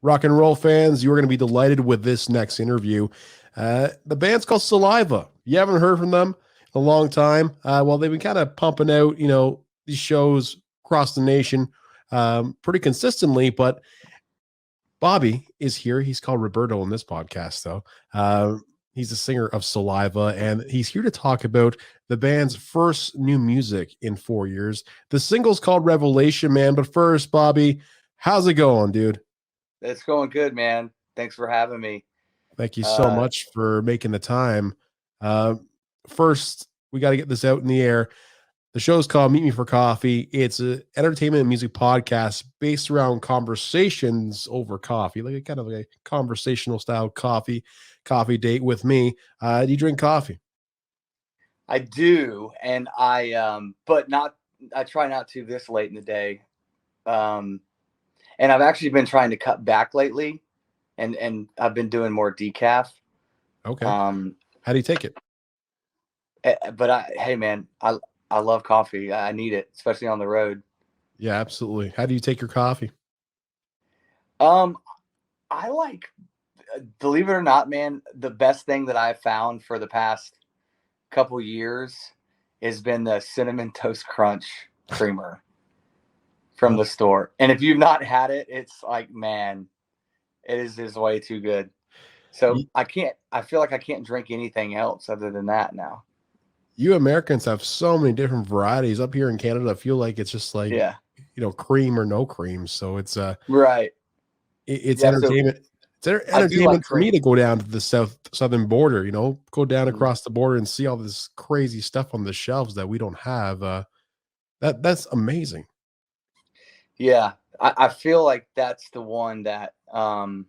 Rock and roll fans, you are going to be delighted with this next interview. The band's called Saliva. You haven't heard from them in a long time. Well, they've been kind of pumping out, these shows across the nation pretty consistently. But Bobby is here. He's called Roberto in this podcast, though. He's the singer of Saliva, and he's here to talk about the band's first new music in 4 years. The single's called Revelation, man. But first, Bobby, how's it going, dude? It's going good, man. Thanks for having me. Thank you so much for making the time. First, we got to get this out in the air. The show's called Meet Me for Coffee. It's an entertainment and music podcast based around conversations over coffee, like a kind of a conversational style coffee date with me. Do you drink coffee? I do, and but not. I try not to this late in the day. And I've actually been trying to cut back lately, and I've been doing more decaf. Okay. How do you take it? But hey, man, I love coffee. I need it, especially on the road. Yeah, absolutely. How do you take your coffee? I like, believe it or not, man, the best thing that I've found for the past couple years has been the Cinnamon Toast Crunch creamer from the store. And if you've not had it, it's like, man, it is way too good. So I feel like I can't drink anything else other than that now. You Americans have so many different varieties. Up here in Canada, I feel like it's just like, cream or no cream. So it's right. It's entertainment. It's entertainment for me to go down to the southern border, go down across the border and see all this crazy stuff on the shelves that we don't have. That's amazing. Yeah, I feel like that's the one that, and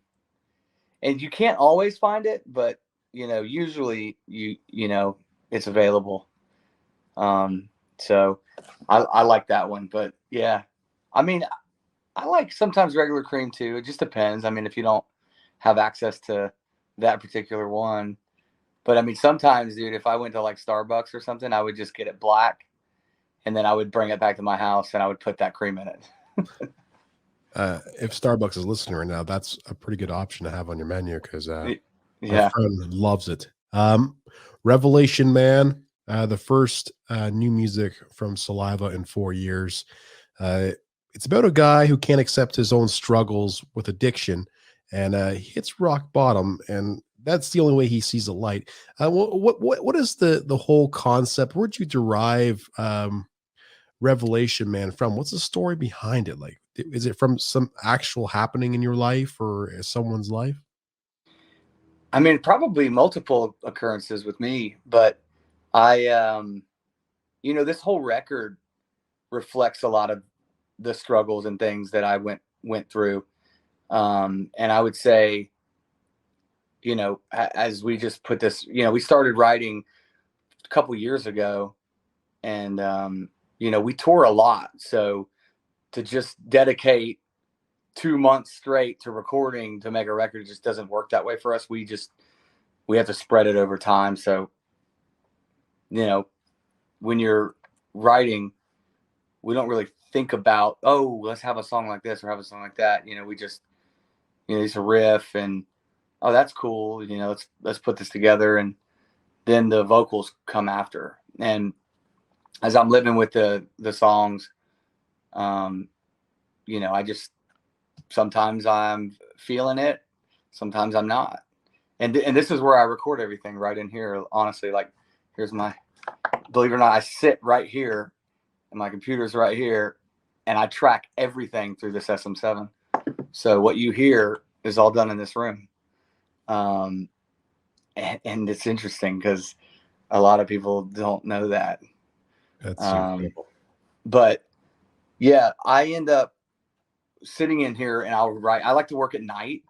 you can't always find it, but usually it's available. So I like that one, but yeah, I mean, I like sometimes regular cream too. It just depends. I mean, if you don't have access to that particular one, but I mean, sometimes, dude, if I went to like Starbucks or something, I would just get it black, and then I would bring it back to my house and I would put that cream in it. If Starbucks is listening right now, that's a pretty good option to have on your menu because my friend loves it. Revelation Man, the first new music from Saliva in 4 years. It's about a guy who can't accept his own struggles with addiction, and he hits rock bottom, and that's the only way he sees the light. What is the whole concept? Where'd you derive Revelation Man from? What's the story behind it? Like, is it from some actual happening in your life or someone's life? I mean, probably multiple occurrences with me, but I, this whole record reflects a lot of the struggles and things that I went through. And I would say, as we just put this, we started writing a couple years ago, and, we tour a lot. So to just dedicate 2 months straight to recording to make a record just doesn't work that way for us. We have to spread it over time. So, when you're writing, we don't really think about, oh, let's have a song like this or have a song like that. We just, it's a riff and, oh, that's cool. Let's put this together. And then the vocals come after. And as I'm living with the songs, I just, sometimes I'm feeling it, sometimes I'm not. And this is where I record everything, right in here. Honestly, like, here's believe it or not, I sit right here and my computer's right here, and I track everything through this SM7. So what you hear is all done in this room. And it's interesting because a lot of people don't know that. That's super cool. But yeah, I end up sitting in here and I'll write. I like to work at night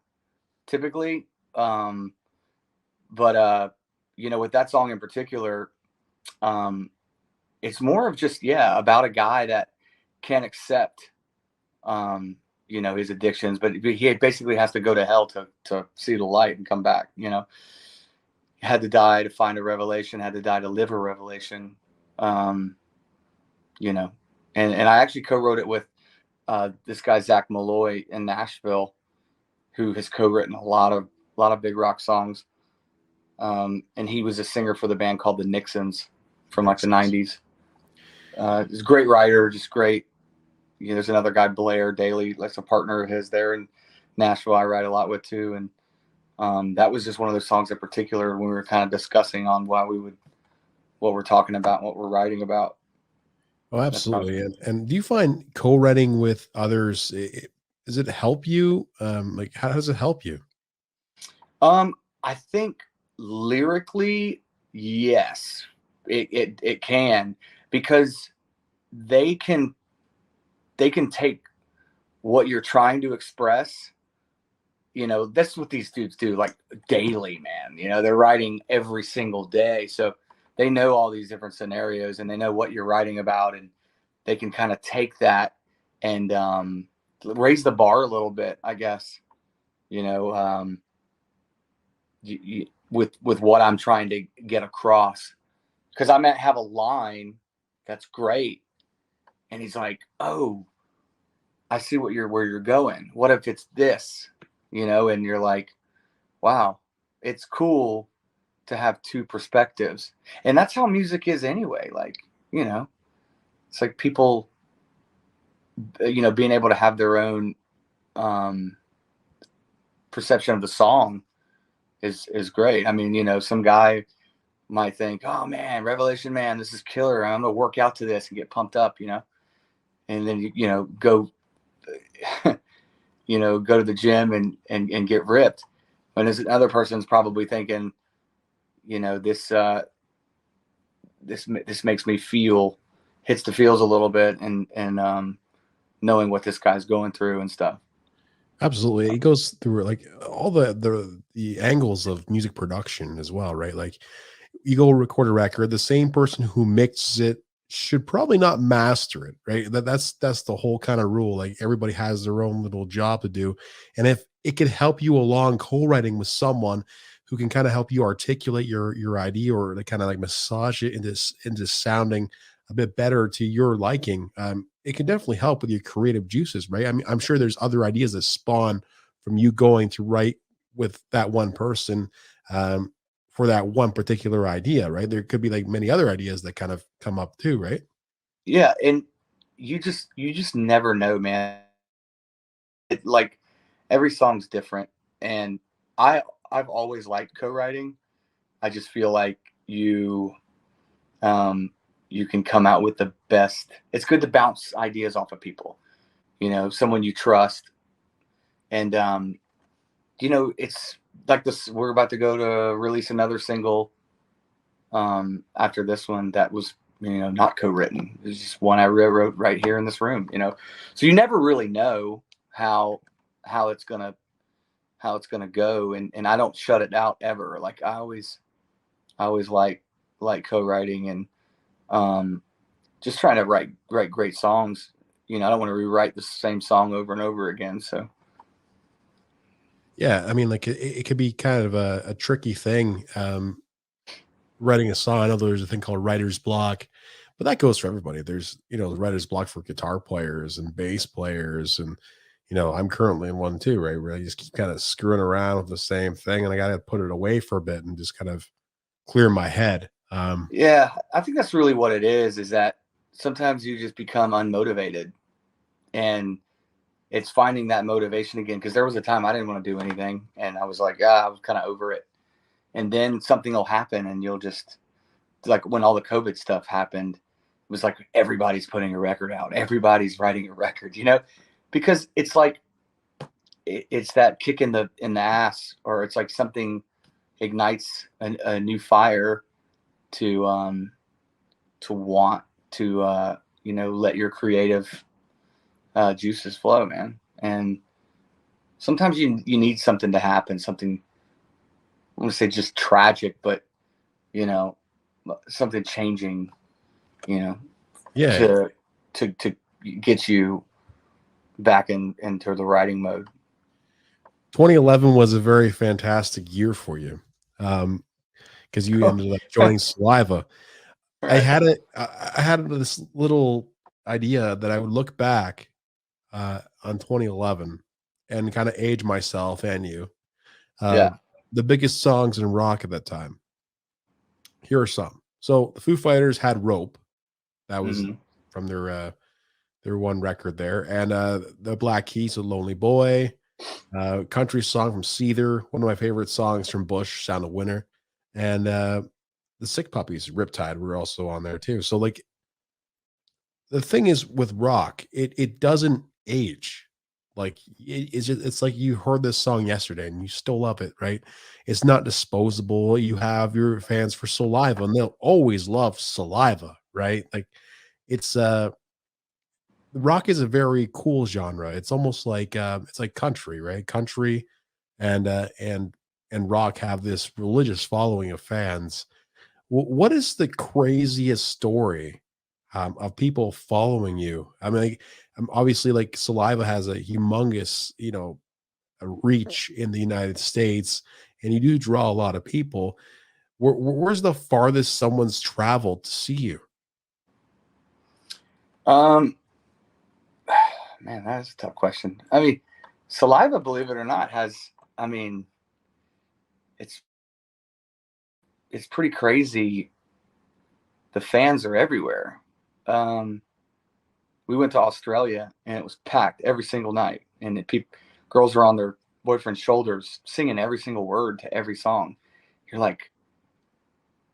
typically. But with that song in particular, it's more of just, about a guy that can't accept, his addictions, but he basically has to go to hell to see the light and come back. Had to die to find a revelation, had to die to live a revelation. And I actually co-wrote it with this guy Zach Malloy in Nashville, who has co-written a lot of big rock songs. And he was a singer for the band called the Nixons from like the 90s. He's a great writer, just great. You know, there's another guy, Blair Daly, that's a partner of his there in Nashville. I write a lot with too. And that was just one of those songs in particular when we were kind of discussing on what we're talking about, what we're writing about. Oh, absolutely. And do you find co-writing with others, does it help you? Like, how does it help you? I think lyrically, yes, it can, because they can take what you're trying to express. You know, that's what these dudes do, like daily, man. You know, they're writing every single day, so they know all these different scenarios and they know what you're writing about, and they can kind of take that and raise the bar a little bit, I guess. You know, with what I'm trying to get across, because I might have a line that's great, and he's like, "Oh, I see where you're going. What if it's this?" You know, and you're like, "Wow, it's cool to have two perspectives," and that's how music is anyway. Like, you know, it's like people, you know, being able to have their own perception of the song is great. I mean, you know, some guy might think, "Oh man, Revelation Man, this is killer. I'm gonna work out to this and get pumped up," you know, and then you know go, you know, go to the gym and get ripped. When there's another person's probably thinking, you know, this makes me hits the feels a little bit, and knowing what this guy's going through and stuff. Absolutely. It goes through like all the angles of music production as well, right? Like you go record a record, the same person who mixes it should probably not master it, right? That's the whole kind of rule. Like everybody has their own little job to do. And if it could help you along co-writing with someone who can kind of help you articulate your idea, or to kind of like massage it into sounding a bit better to your liking, it can definitely help with your creative juices, right? I mean, I'm sure there's other ideas that spawn from you going to write with that one person, for that one particular idea, right? There could be like many other ideas that kind of come up too, right? Yeah, and you just never know, man. Like every song's different, and I've always liked co-writing. I just feel like um you can come out with the best. It's good to bounce ideas off of people, you know, someone you trust. And you know, it's like this, we're about to go to release another single after this one that was, you know, not co-written. It's just one I wrote right here in this room, you know. So you never really know how how it's gonna go, and I don't shut it out ever. Like I always like co-writing, and just trying to write great songs. You know, I don't want to rewrite the same song over and over again. So Yeah, I mean, like it could be kind of a tricky thing, writing a song. I know there's a thing called writer's block, but that goes for everybody. There's, you know, the writer's block for guitar players and bass players, and you know, I'm currently in one too, right? Where I just keep kind of screwing around with the same thing, and I got to put it away for a bit and just kind of clear my head. yeah, I think that's really what it is that sometimes you just become unmotivated, and it's finding that motivation again. Because there was a time I didn't want to do anything, and I was like, I was kind of over it. And then something will happen, and you'll just, like when all the COVID stuff happened, it was like everybody's putting a record out, everybody's writing a record, you know, because it's like it's that kick in the ass, or it's like something ignites a new fire to want to you know, let your creative juices flow, man. And sometimes you need something to happen, something, I want to say just tragic, but you know, something changing, you know, Yeah, to get you back into the writing mode. 2011 was a very fantastic year for you, because you Oh, ended up joining Saliva. right. I had this little idea that I would look back on 2011 and kind of age myself and you. Yeah. The biggest songs in rock at that time. Here are some. So the Foo Fighters had "Rope," that was from their one record there, and the Black Keys, "A Lonely Boy," country song from Seether, one of my favorite songs from Bush, "Sound of Winter," and the Sick Puppies, "Riptide," were also on there too. So like the thing is with rock, it doesn't age. Like it's like you heard this song yesterday and you still love it, right? It's not disposable. You have your fans for Saliva, and they'll always love Saliva, right? Like it's rock is a very cool genre. It's like country, right? Country and and rock have this religious following of fans. What is the craziest story of people following you? I mean, like, obviously, like Saliva has a humongous, a reach in the United States, and you do draw a lot of people. Where's the farthest someone's traveled to see you? Man, that's a tough question. I mean, Saliva, believe it or not, I mean, it's pretty crazy. The fans are everywhere. We went to Australia and it was packed every single night, and girls were on their boyfriend's shoulders singing every single word to every song. You're like,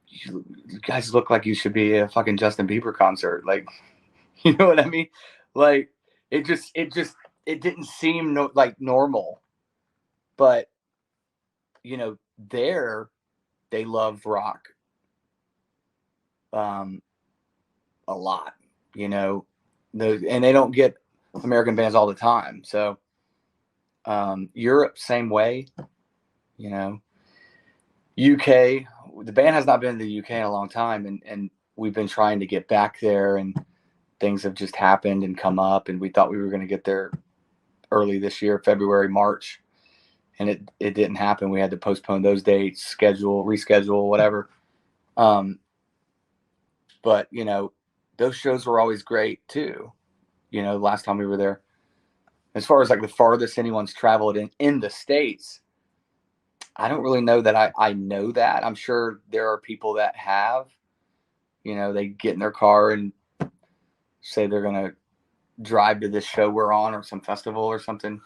you guys look like you should be at a fucking Justin Bieber concert. Like, you know what I mean? Like, it didn't seem like normal, but there they love rock a lot, and they don't get American bands all the time. So Europe, same way, UK, the band has not been to the UK in a long time, and we've been trying to get back there, and things have just happened and come up, and we thought we were going to get there early this year, February, March, and it didn't happen. We had to postpone those dates, reschedule, whatever. But those shows were always great too. Last time we were there, as far as like the farthest anyone's traveled in the States, I don't really know that I know that. I'm sure there are people that have, they get in their car and say they're going to drive to this show we're on or some festival or something.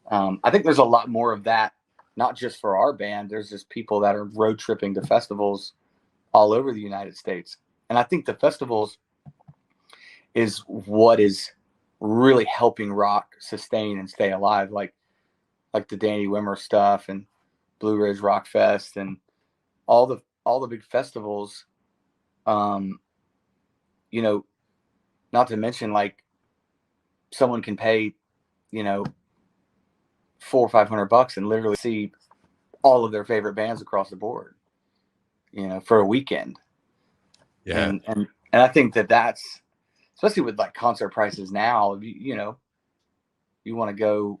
I think there's a lot more of that, not just for our band. There's just people that are road tripping to festivals all over the United States. And I think the festivals is what is really helping rock sustain and stay alive, like the Danny Wimmer stuff and Blue Ridge Rock Fest and all the big festivals. Not to mention, like, someone can pay, $400 or $500 and literally see all of their favorite bands across the board, for a weekend. Yeah. And I think that's, especially with like concert prices now, you want to go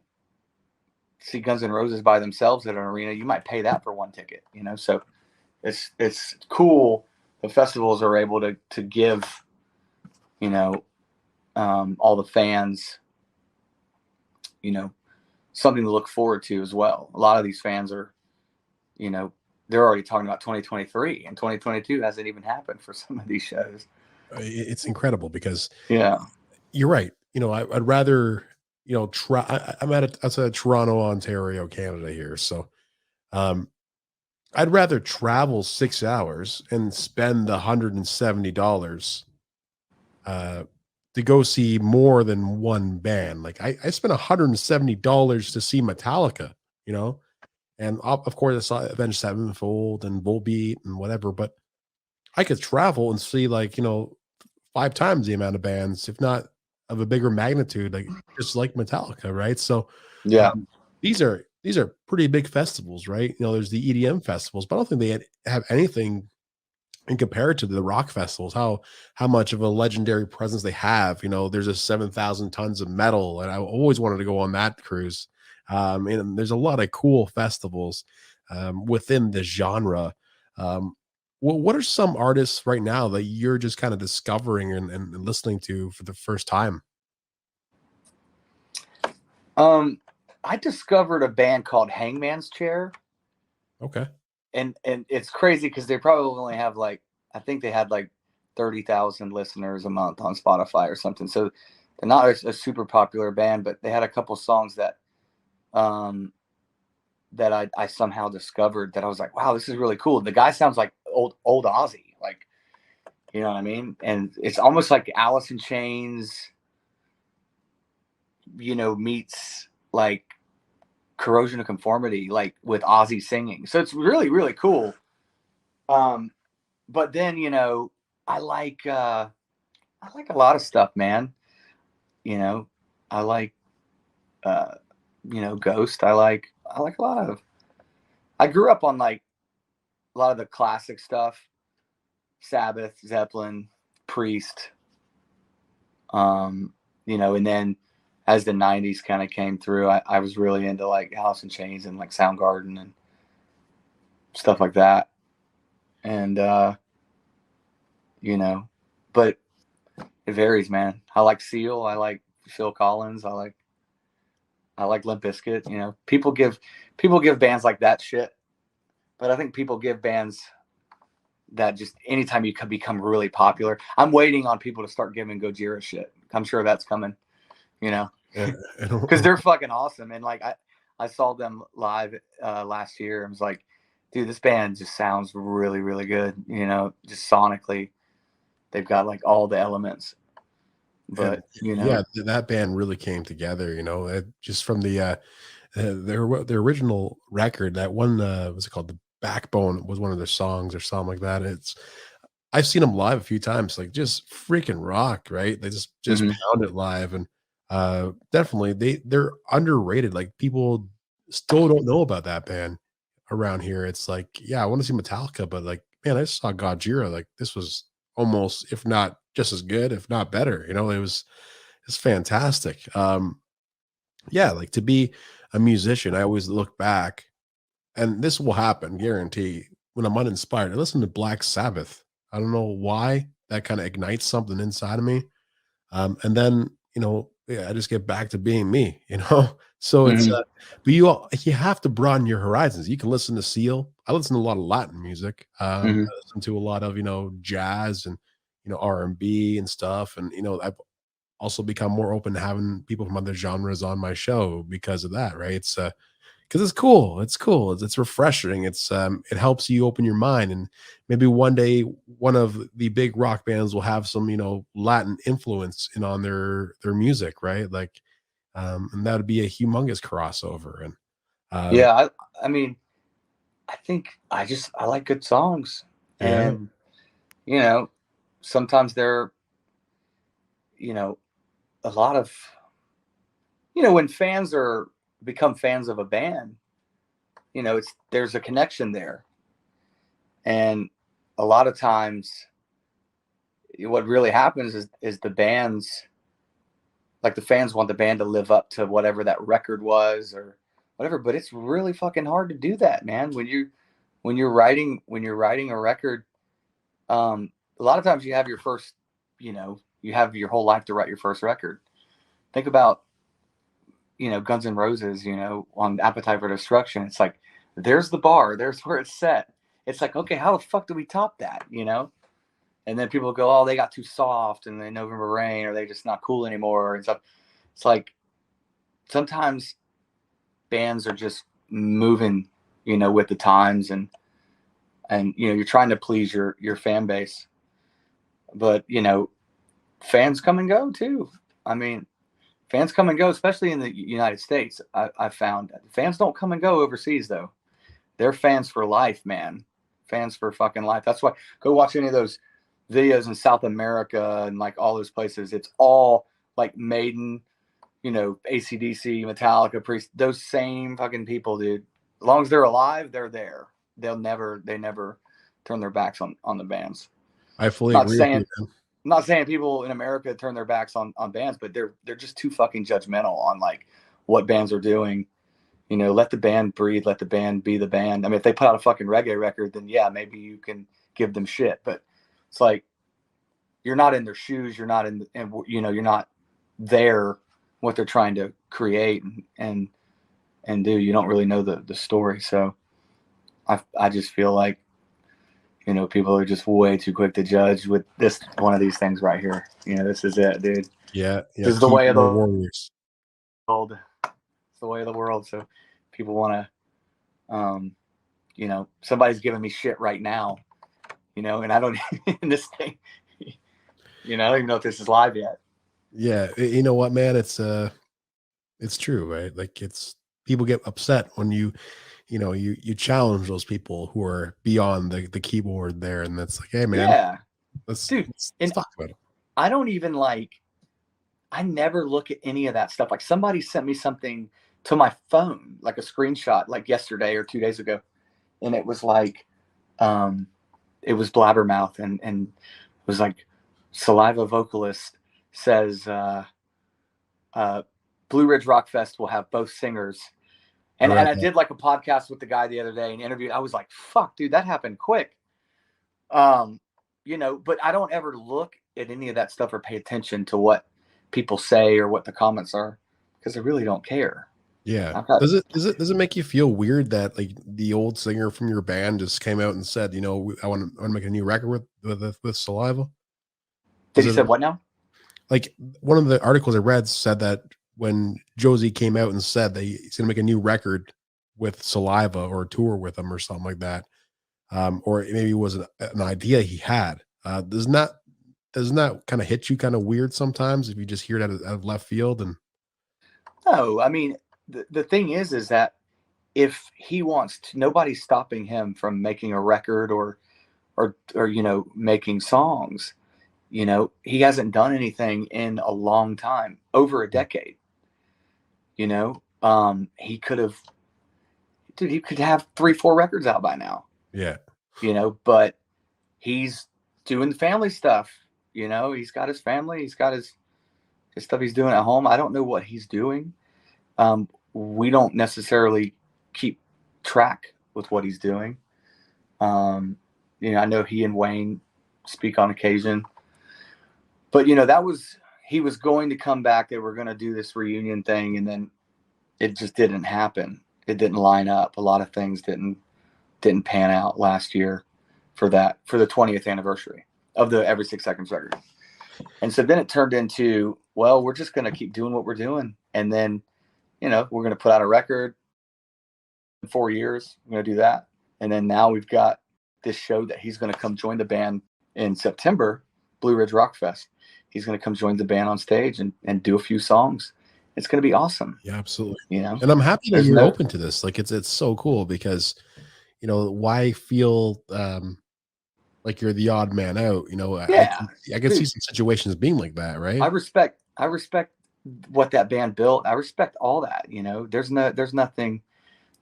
see Guns N' Roses by themselves at an arena, you might pay that for one ticket, so it's cool. The festivals are able to give, all the fans, something to look forward to as well. A lot of these fans are, they're already talking about 2023, and 2022 hasn't even happened for some of these shows. It's incredible because you're right. I'd rather, try. I'm outside Toronto, Ontario, Canada here. So, I'd rather travel 6 hours and spend the $170 to go see more than one band. Like I spent $170 to see Metallica, and of course I saw Avenged Sevenfold and Volbeat and whatever, but I could travel and see, like, 5 times the amount of bands, if not of a bigger magnitude, like just like Metallica, right? So these are pretty big festivals, right? There's the EDM festivals, but I don't think they have anything in compared to the rock festivals, how much of a legendary presence they have. There's a 7,000 tons of metal, and I always wanted to go on that cruise. And there's a lot of cool festivals within the genre. What are some artists right now that you're just kind of discovering and listening to for the first time? I discovered a band called Hangman's Chair. Okay. And it's crazy because they probably only have like, I think they had like 30,000 listeners a month on Spotify or something. So they're not a super popular band, but they had a couple songs that that I somehow discovered that I was like, wow, this is really cool. The guy sounds like old Ozzy, like, you know what I mean? And it's almost like Alice in Chains, you know, meets like Corrosion of Conformity, like with Ozzy singing. So it's really, really cool. But then, you know, I like a lot of stuff, man. You know, I like you know, Ghost. I like a lot of, I grew up on like a lot of the classic stuff. Sabbath, Zeppelin, Priest. You know, and then as the 90s kind of came through, I was really into like Alice in Chains and like Soundgarden and stuff like that. And you know, but it varies, man. I like Seal. I like Phil Collins. I like Limp Bizkit. You know, people give bands like that shit, but I think people give bands that just anytime you can become really popular. I'm waiting on people to start giving Gojira shit. I'm sure that's coming. You know, because they're fucking awesome. And like I saw them live last year. I was like, dude, this band just sounds really, really good. You know, just sonically, they've got like all the elements. But you know, yeah, that band really came together. You know, just from their original record. That one, what's it called? The Backbone was one of their songs or something like that. I've seen them live a few times. Like just freaking rock, right? They just pound it live, and definitely they're underrated. Like people still don't know about that band around here. It's like, yeah, I want to see Metallica, but like, man, I saw Gojira. Like this was almost, if not just as good, if not better. You know, it's fantastic. Yeah, like to be a musician, I always look back, and this will happen, guarantee. When I'm uninspired, I listen to Black Sabbath. I don't know why that kind of ignites something inside of me. And then, you know, yeah, I just get back to being me, you know. So it's but you have to broaden your horizons. You can listen to Seal. I listen to a lot of Latin music. I listen to a lot of, you know, jazz and, you know, R&B and stuff. And, you know, I've also become more open to having people from other genres on my show because of that, right? It's because it's cool. It's cool. It's refreshing. It helps you open your mind, and maybe one day one of the big rock bands will have some, you know, Latin influence in on their music, right? Like, and that would be a humongous crossover. And yeah, I mean, I think I like good songs, yeah, and you know, sometimes they're, you know, a lot of, you know, when fans become fans of a band, you know, there's a connection there. And a lot of times what really happens is the bands, like the fans want the band to live up to whatever that record was or whatever, but it's really fucking hard to do that, man. When you're writing a record, a lot of times you have your first, you know, you have your whole life to write your first record. Think about, you know, Guns N' Roses, you know, on Appetite for Destruction. It's like, there's the bar, there's where it's set. It's like, okay, how the fuck do we top that, you know? And then people go, oh, they got too soft, and then November Rain, or they just not cool anymore and stuff. It's like sometimes bands are just moving, you know, with the times, and you know, you're trying to please your fan base, but you know, fans come and go too. I mean, fans come and go, especially in the United States. I found fans don't come and go overseas though. They're fans for life, man. Fans for fucking life. That's why go watch any of those videos in South America and like all those places. It's all like Maiden, you know, AC/DC, Metallica, Priest, those same fucking people, dude. As long as they're alive, they're there. They never turn their backs on the bands. I fully Not agree with you, saying man. not saying people in America turn their backs on bands, but they're just too fucking judgmental on like what bands are doing. You know, let the band breathe, let the band be the band. I mean, if they put out a fucking reggae record, then yeah, maybe you can give them shit. But it's like you're not in their shoes, you're not in, and you know, you're not there what they're trying to create, and and do. You don't really know the story. So I just feel like, you know, people are just way too quick to judge with this one of these things right here. You know, this is it, dude. Yeah. This is the way of the warriors. world. It's the way of the world. So people want to, you know, somebody's giving me shit right now, you know, and I don't in this thing, you know, I don't even know if this is live yet. Yeah, you know what, man? It's true, right? Like it's people get upset when you know, you challenge those people who are beyond the keyboard there, and that's like, hey, man, Yeah, let's dude. let's talk about it. I don't even I never look at any of that stuff. Like somebody sent me something to my phone, like a screenshot, like yesterday or 2 days ago, and it was like, it was Blabbermouth, and it was like, Saliva vocalist says, Blue Ridge Rock Fest will have both singers. And I did like a podcast with the guy the other day and interviewed. I was like, fuck, dude, that happened quick. You know, but I don't ever look at any of that stuff or pay attention to what people say or what the comments are, because I really don't care. Yeah. Does it make you feel weird that like the old singer from your band just came out and said, you know, I want to make a new record with Saliva? Did he say what now? Like one of the articles I read said that when Josie came out and said that he's going to make a new record with Saliva or tour with him or something like that, or maybe it was an idea he had. Doesn't that kind of hit you kind of weird sometimes if you just hear it out of left field? And no, I mean, the thing is that if he wants to, nobody's stopping him from making a record or you know, making songs. You know, he hasn't done anything in a long time, over a decade. You know, he could have, dude, he could have 3-4 records out by now. Yeah. You know, but he's doing the family stuff. You know, he's got his family, he's got his stuff he's doing at home. I don't know what he's doing. We don't necessarily keep track with what he's doing. You know, I know he and Wayne speak on occasion. But, you know, he was going to come back. They were going to do this reunion thing, and then it just didn't happen. It didn't line up. A lot of things didn't pan out last year for the 20th anniversary of the Every 6 Seconds record. And so then it turned into, well, we're just going to keep doing what we're doing. And then, you know, we're going to put out a record in 4 years. We're going to do that. And then now we've got this show that he's going to come join the band in September, Blue Ridge Rock Fest. He's going to come join the band on stage and do a few songs. It's going to be awesome. Yeah, absolutely. You know, and I'm happy that you're open to this. Like it's so cool because, you know, why feel like you're the odd man out? You know, yeah, I can see some situations being like that, right? I respect what that band built. I respect all that. You know, there's nothing,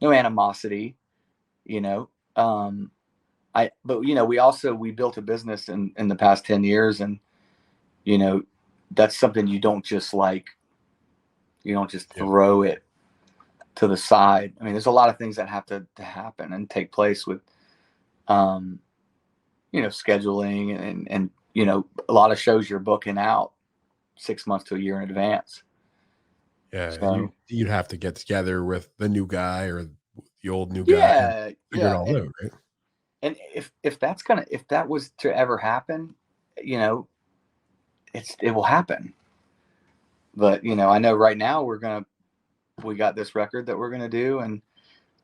no animosity. You know, but you know, we built a business in the past 10 years, and you know, that's something you don't just throw it to the side. I mean, there's a lot of things that have to happen and take place with, you know, scheduling and, you know, a lot of shows you're booking out 6 months to a year in advance. Yeah. So, you'd have to get together with the new guy or the old new guy. Yeah. Figure it all out, right? And if that was to ever happen, you know, it will happen. But, you know, I know right now we got this record that we're going to do, and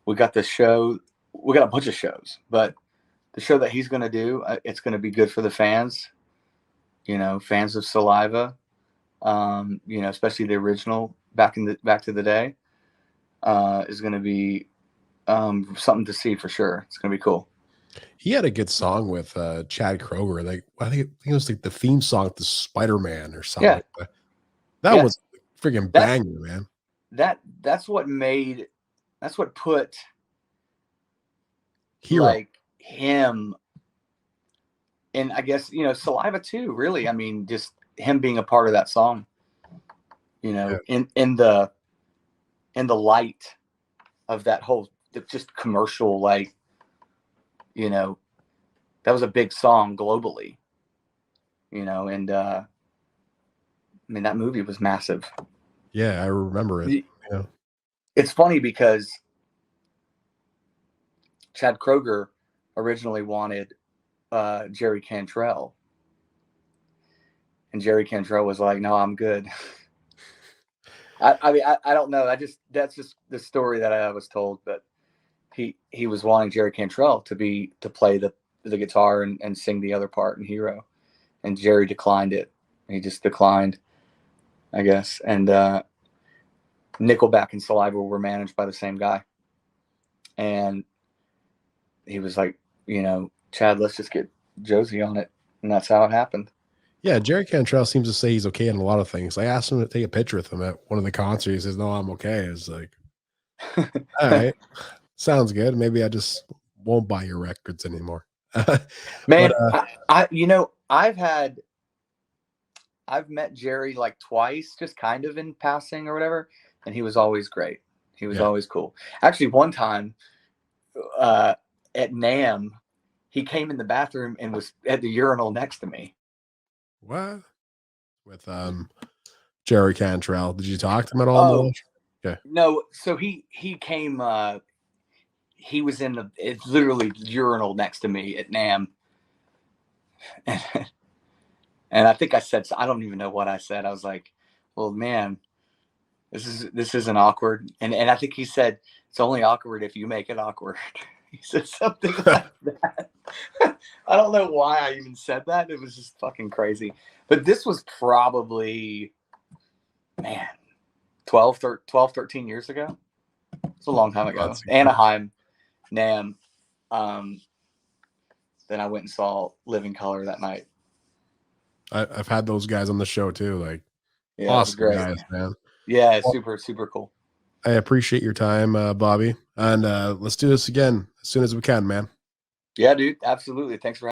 we got this show. We got a bunch of shows, but the show that he's going to do, it's going to be good for the fans, you know, fans of Saliva, you know, especially the original back to the day, is going to be something to see for sure. It's going to be cool. He had a good song with Chad Kroeger. Like I think it was like the theme song to Spider-Man or something. Yeah. Like that. That was a freaking banger, man. That's what put Hero. like him, and I guess, you know, Saliva too, really. I mean, just him being a part of that song, you know, in the light of that whole just commercial, like, you know, that was a big song globally, you know, and I mean, that movie was massive. Yeah, I remember it. Yeah. it's funny because Chad Kroeger originally wanted Jerry Cantrell. And Jerry Cantrell was like, no, I'm good. I mean, I don't know. That's just the story that I was told. But he was wanting Jerry Cantrell to play the guitar and sing the other part in Hero. And Jerry declined it. He just declined, I guess. And Nickelback and Saliva were managed by the same guy. And he was like, Chad, let's just get Josie on it. And that's how it happened. Yeah, Jerry Cantrell seems to say he's okay in a lot of things. I asked him to take a picture with him at one of the concerts. He says, no, I'm okay. It's like, all right, sounds good. Maybe I just won't buy your records anymore. Man, I've met Jerry like twice, just kind of in passing or whatever. And he was always great. He was always cool. Actually, one time at NAMM, he came in the bathroom and was at the urinal next to me. What? With Jerry Cantrell. Did you talk to him at all? Oh, okay. No. So he came. He was in it's literally urinal next to me at NAMM, and I think I said, I don't even know what I said. I was like, "Well, man, this isn't awkward," and I think he said, "It's only awkward if you make it awkward." He said something like that. I don't know why I even said that. It was just fucking crazy. But this was probably, man, 12, 13 years ago. It's a long time ago. Anaheim, NAMM. Then I went and saw Living Color that night. I've had those guys on the show too. Like, awesome great guys, man. Yeah, super, super cool. I appreciate your time, Bobby. And let's do this again as soon as we can, man. Yeah, dude. Absolutely. Thanks for having me.